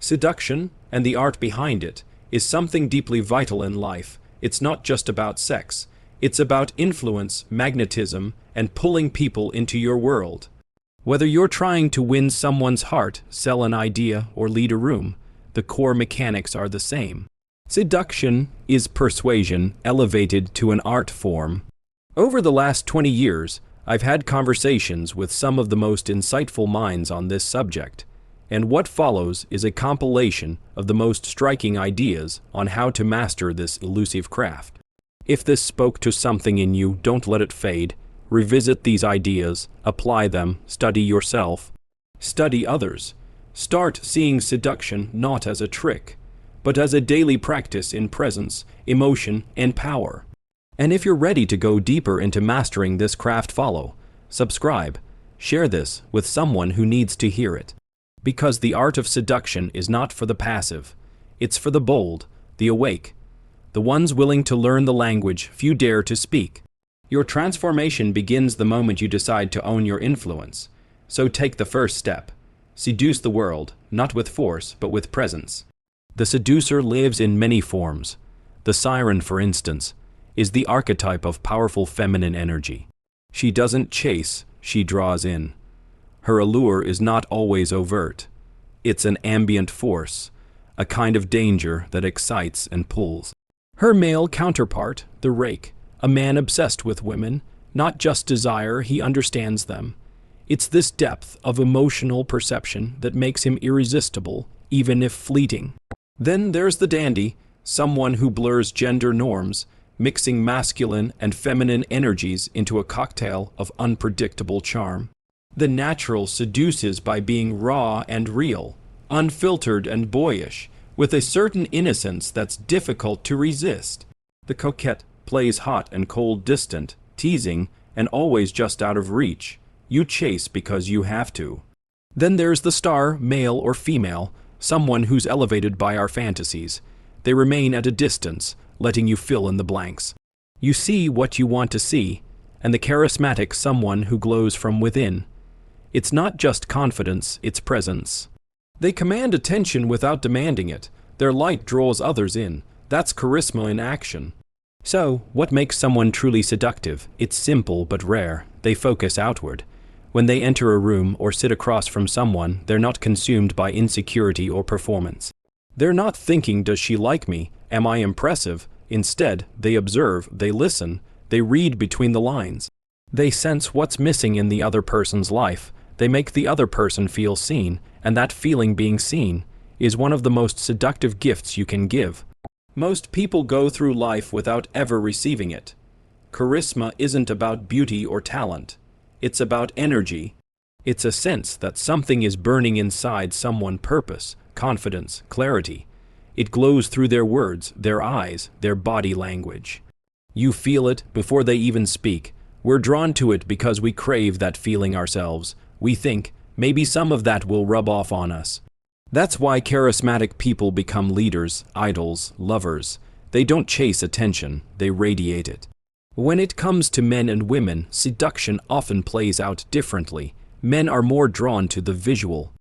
Seduction, and the art behind it, is something deeply vital in life. It's not just about sex. It's about influence, magnetism, and pulling people into your world. Whether you're trying to win someone's heart, sell an idea, or lead a room, the core mechanics are the same. Seduction is persuasion elevated to an art form. Over the last 20 years, I've had conversations with some of the most insightful minds on this subject, and what follows is a compilation of the most striking ideas on how to master this elusive craft. If this spoke to something in you, don't let it fade. Revisit these ideas, apply them, study yourself, study others. Start seeing seduction not as a trick, but as a daily practice in presence, emotion, and power. And if you're ready to go deeper into mastering this craft, follow, subscribe, share this with someone who needs to hear it. Because the art of seduction is not for the passive. It's for the bold, the awake, the ones willing to learn the language few dare to speak. Your transformation begins the moment you decide to own your influence. So take the first step. Seduce the world, not with force, but with presence. The seducer lives in many forms. The siren, for instance, is the archetype of powerful feminine energy. She doesn't chase, she draws in. Her allure is not always overt. It's an ambient force, a kind of danger that excites and pulls. Her male counterpart, the rake, a man obsessed with women, not just desire, he understands them. It's this depth of emotional perception that makes him irresistible, even if fleeting. Then there's the dandy, someone who blurs gender norms, mixing masculine and feminine energies into a cocktail of unpredictable charm. The natural seduces by being raw and real, unfiltered and boyish, with a certain innocence that's difficult to resist. The coquette plays hot and cold, distant, teasing, and always just out of reach. You chase because you have to. Then there's the star, male or female, someone who's elevated by our fantasies. They remain at a distance, letting you fill in the blanks. You see what you want to see, and the charismatic someone who glows from within. It's not just confidence, it's presence. They command attention without demanding it. Their light draws others in. That's charisma in action. So, what makes someone truly seductive? It's simple but rare. They focus outward. When they enter a room or sit across from someone, they're not consumed by insecurity or performance. They're not thinking, does she like me? Am I impressive? Instead, they observe, they listen, they read between the lines. They sense what's missing in the other person's life. They make the other person feel seen, and that feeling, being seen, is one of the most seductive gifts you can give. Most people go through life without ever receiving it. Charisma isn't about beauty or talent. It's about energy. It's a sense that something is burning inside someone: purpose, confidence, clarity. It glows through their words, their eyes, their body language. You feel it before they even speak. We're drawn to it because we crave that feeling ourselves. We think, maybe some of that will rub off on us. That's why charismatic people become leaders, idols, lovers. They don't chase attention, they radiate it. When it comes to men and women, seduction often plays out differently. Men are more drawn to the visual.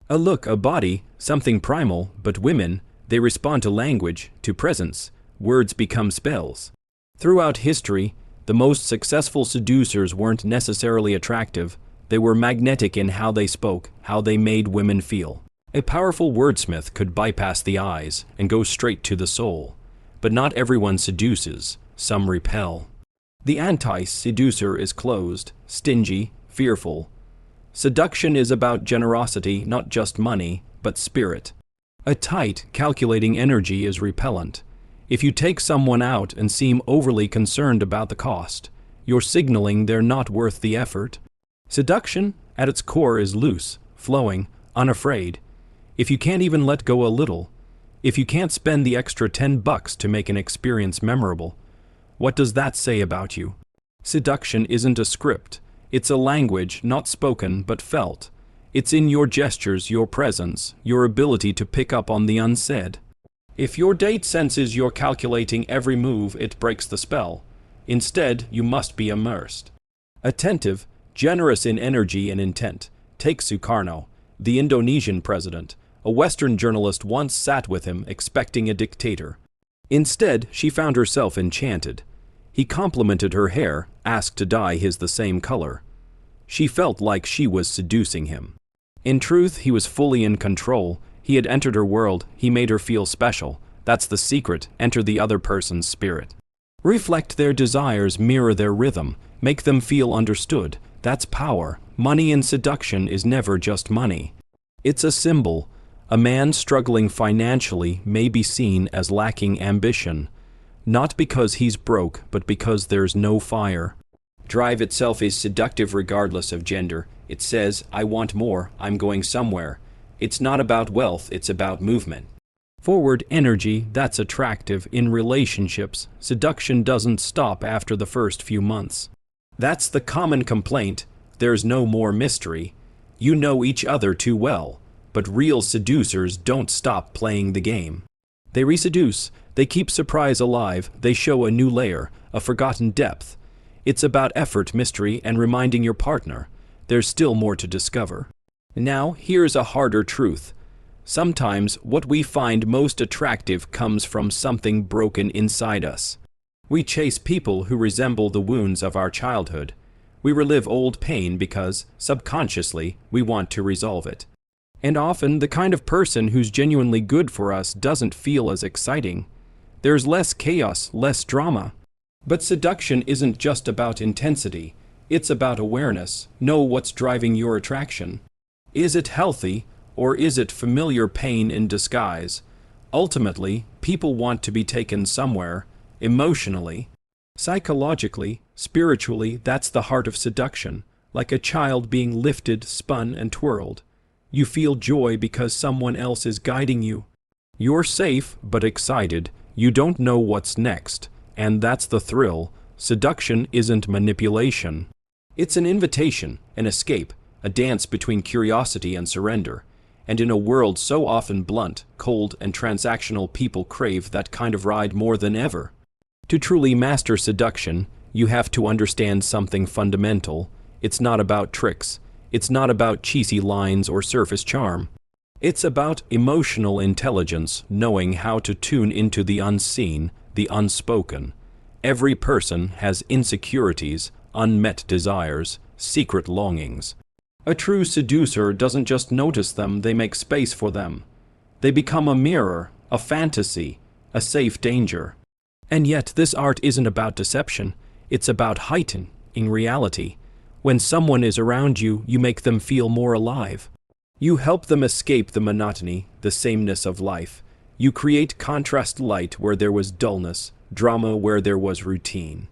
A look, a body, something primal, but women, they respond to language, to presence. Words become spells. Throughout history, the most successful seducers weren't necessarily attractive. They were magnetic in how they spoke, how they made women feel. A powerful wordsmith could bypass the eyes and go straight to the soul. But not everyone seduces, some repel. The anti-seducer is closed, stingy, fearful. Seduction is about generosity, not just money, but spirit. A tight, calculating energy is repellent. If you take someone out and seem overly concerned about the cost, you're signaling they're not worth the effort. Seduction, at its core, is loose, flowing, unafraid. If you can't even let go a little, if you can't spend the extra $10 to make an experience memorable, what does that say about you? Seduction isn't a script. It's a language not spoken but felt. It's in your gestures, your presence, your ability to pick up on the unsaid. If your date senses you're calculating every move, it breaks the spell. Instead, you must be immersed. Attentive, generous in energy and intent. Take Sukarno, the Indonesian president. A Western journalist once sat with him expecting a dictator. Instead, she found herself enchanted. He complimented her hair, asked to dye his the same color. She felt like she was seducing him. In truth, he was fully in control. He had entered her world. He made her feel special. That's the secret. Enter the other person's spirit. Reflect their desires, mirror their rhythm, make them feel understood. That's power. Money in seduction is never just money. It's a symbol. A man struggling financially may be seen as lacking ambition, not because he's broke, but because there's no fire. Drive itself is seductive regardless of gender. It says, I want more, I'm going somewhere. It's not about wealth, it's about movement. Forward energy, that's attractive. In relationships, seduction doesn't stop after the first few months. That's the common complaint. There's no more mystery. You know each other too well. But real seducers don't stop playing the game. They reseduce, they keep surprise alive, they show a new layer, a forgotten depth. It's about effort, mystery, and reminding your partner there's still more to discover. Now, here's a harder truth. Sometimes what we find most attractive comes from something broken inside us. We chase people who resemble the wounds of our childhood. We relive old pain because, subconsciously, we want to resolve it. And often, the kind of person who's genuinely good for us doesn't feel as exciting. There's less chaos, less drama. But seduction isn't just about intensity. It's about awareness. Know what's driving your attraction. Is it healthy, or is it familiar pain in disguise? Ultimately, people want to be taken somewhere, emotionally, psychologically, spiritually. That's the heart of seduction, like a child being lifted, spun, and twirled. You feel joy because someone else is guiding you. You're safe, but excited. You don't know what's next. And that's the thrill. Seduction isn't manipulation. It's an invitation, an escape, a dance between curiosity and surrender. And in a world so often blunt, cold, and transactional, people crave that kind of ride more than ever. To truly master seduction, you have to understand something fundamental. It's not about tricks. It's not about cheesy lines or surface charm. It's about emotional intelligence, knowing how to tune into the unseen, the unspoken. Every person has insecurities, unmet desires, secret longings. A true seducer doesn't just notice them, they make space for them. They become a mirror, a fantasy, a safe danger. And yet this art isn't about deception, it's about heightening reality. When someone is around you, you make them feel more alive. You help them escape the monotony, the sameness of life. You create contrast light where there was dullness, drama where there was routine.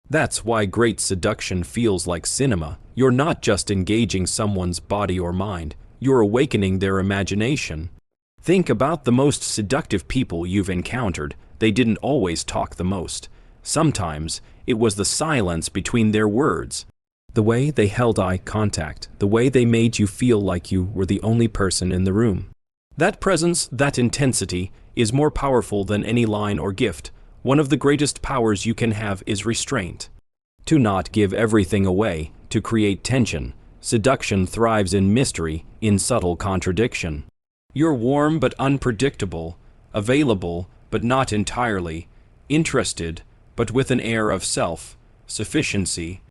That's why great seduction feels like cinema. You're not just engaging someone's body or mind, you're awakening their imagination. Think about the most seductive people you've encountered. They didn't always talk the most. Sometimes it was the silence between their words. The way they held eye contact, the way they made you feel like you were the only person in the room. That presence, that intensity, is more powerful than any line or gift. One of the greatest powers you can have is restraint. To not give everything away, to create tension. Seduction thrives in mystery, in subtle contradiction. You're warm but unpredictable, available but not entirely, interested but with an air of self-sufficiency.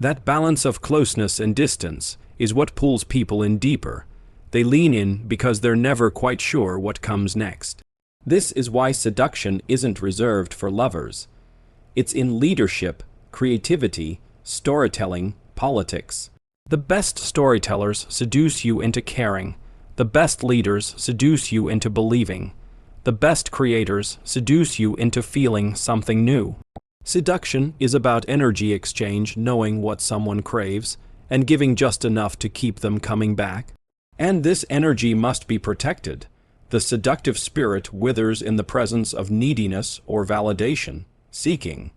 That balance of closeness and distance is what pulls people in deeper. They lean in because they're never quite sure what comes next. This is why seduction isn't reserved for lovers. It's in leadership, creativity, storytelling, politics. The best storytellers seduce you into caring. The best leaders seduce you into believing. The best creators seduce you into feeling something new. Seduction is about energy exchange, knowing what someone craves, and giving just enough to keep them coming back. And this energy must be protected. The seductive spirit withers in the presence of neediness or validation, seeking.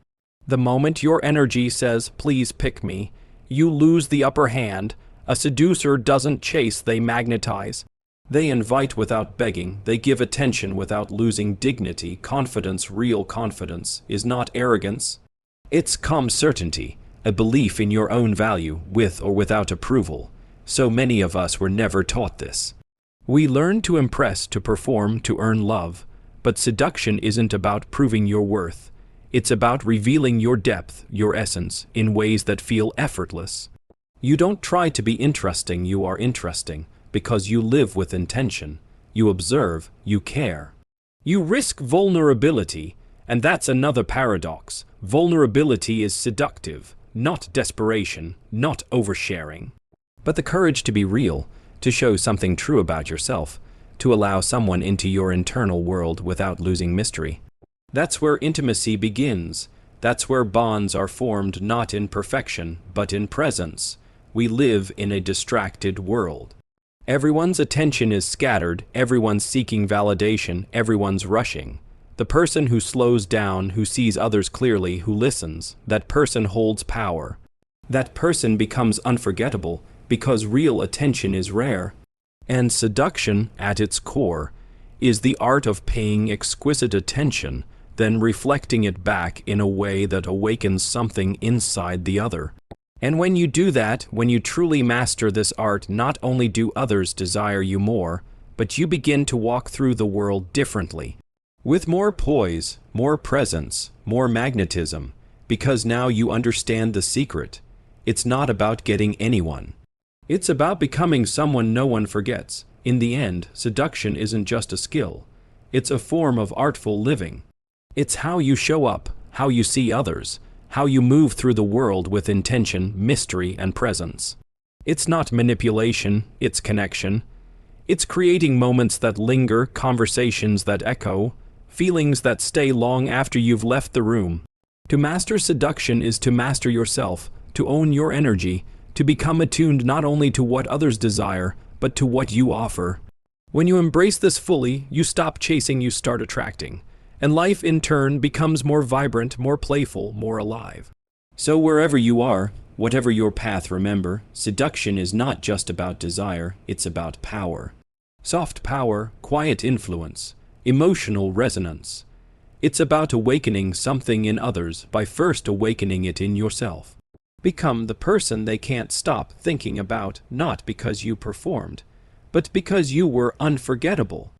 The moment your energy says, "Please pick me," you lose the upper hand. A seducer doesn't chase, they magnetize. They invite without begging, they give attention without losing dignity. Confidence, real confidence, is not arrogance. It's calm certainty, a belief in your own value, with or without approval. So many of us were never taught this. We learn to impress, to perform, to earn love, but seduction isn't about proving your worth. It's about revealing your depth, your essence, in ways that feel effortless. You don't try to be interesting, you are interesting, because you live with intention. You observe, you care. You risk vulnerability, and that's another paradox. Vulnerability is seductive, not desperation, not oversharing. But the courage to be real, to show something true about yourself, to allow someone into your internal world without losing mystery. That's where intimacy begins. That's where bonds are formed not in perfection, but in presence. We live in a distracted world. Everyone's attention is scattered, everyone's seeking validation, everyone's rushing. The person who slows down, who sees others clearly, who listens, that person holds power. That person becomes unforgettable because real attention is rare. And seduction, at its core, is the art of paying exquisite attention, then reflecting it back in a way that awakens something inside the other. And when you do that, when you truly master this art, not only do others desire you more, but you begin to walk through the world differently. With more poise, more presence, more magnetism, because now you understand the secret. It's not about getting anyone. It's about becoming someone no one forgets. In the end, seduction isn't just a skill. It's a form of artful living. It's how you show up, how you see others, how you move through the world with intention, mystery, and presence. It's not manipulation, it's connection. It's creating moments that linger, conversations that echo, feelings that stay long after you've left the room. To master seduction is to master yourself, to own your energy, to become attuned not only to what others desire, but to what you offer. When you embrace this fully, you stop chasing, you start attracting. And life, in turn, becomes more vibrant, more playful, more alive. So wherever you are, whatever your path, remember, seduction is not just about desire, it's about power. Soft power, quiet influence, emotional resonance. It's about awakening something in others by first awakening it in yourself. Become the person they can't stop thinking about, not because you performed, but because you were unforgettable.